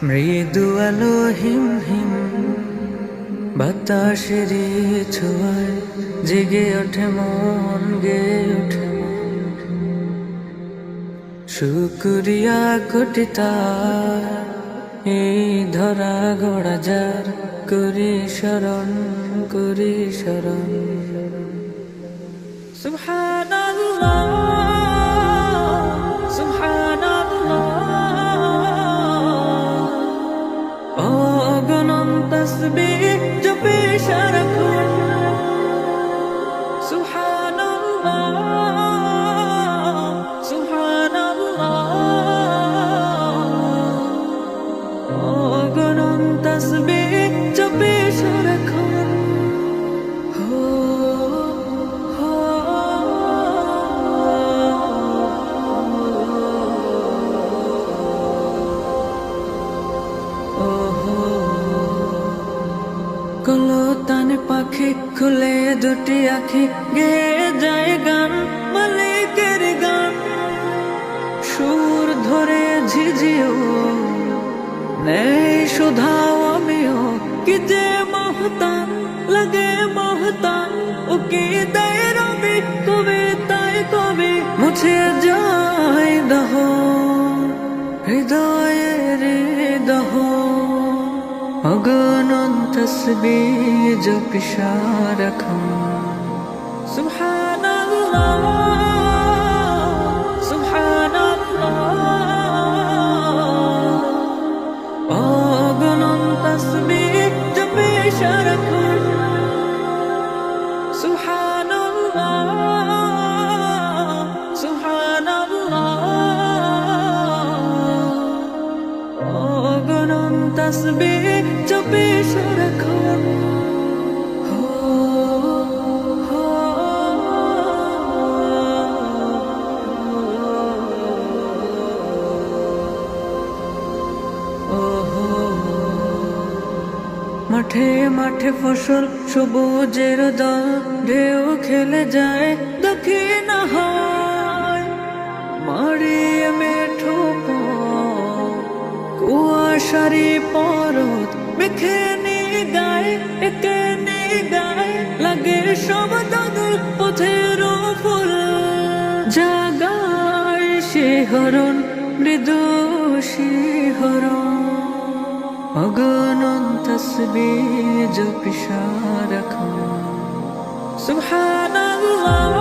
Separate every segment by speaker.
Speaker 1: মৃদু আলো হিম হিম বাতাসের ছোঁয়ায় জেগে ওঠে মন, গে ওঠে মন। শুকরিয়া কোটি তার এই ধরা গড়া যার, করি শরণ, করি শরণ। সুবহানাল্লাহ, তসবিহ জপে সারাক্ষণ। সুবহানাল্লাহ, সুবহানাল্লাহ, অগণন তসবিহ জপে সারাক্ষণ। কলতানে পাখি খুলে দুটি আখি, গেয়ে যায় গান, মালিকের গান। সুর ধরে ঝিঝিও নেই শুধাও আমিও, কি যে মহতান লাগে মহতান। ও কি দেয় রবি কবিতায় কবি, মুছে যায় দহ হৃদয়ের দহ। অগণন তসবিহ জপি সারাক্ষণ। সুবহানাল্লাহ, সুবহানাল্লাহ, অগণন তসবিহ জপি সারাক্ষণ। সুবহানাল্লাহ, সুবহানাল্লাহ, অগণন তসবিহ জপে সারাক্ষণ। মাঠে মাঠে ফসল সবুজের দল, ঢেউ খেলে যায় দক্ষিণ হাওয়ায়। মারিয়ে মেঠো কুয়াশারি পরত, মেখে নিয়ে গায়ে একে নিয়ে গায়ে। লাগে সব দাদুর পথের ফুল, জাগায় শিহরণ, মৃদু শিহরণ। অগণন তসবিহ জপি সারাক্ষণ। সুবহানাল্লাহ,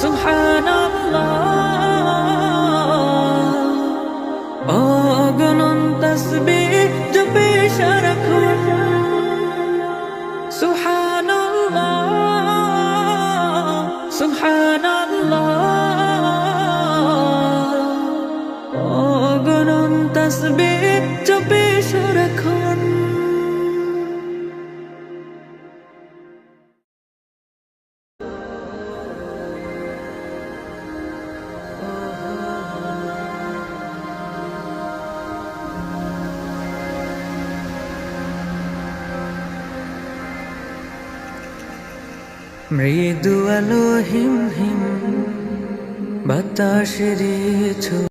Speaker 1: সুবহানাল্লাহ, অগণন তসবিহ জপে সারাক্ষণ। সুবহানাল্লাহ, সুবহানাল্লাহ, অগণন তসবিহ জপে সারাক্ষণ। মৃদু আলো হিম হিম বাতাসের ছোঁয়ায়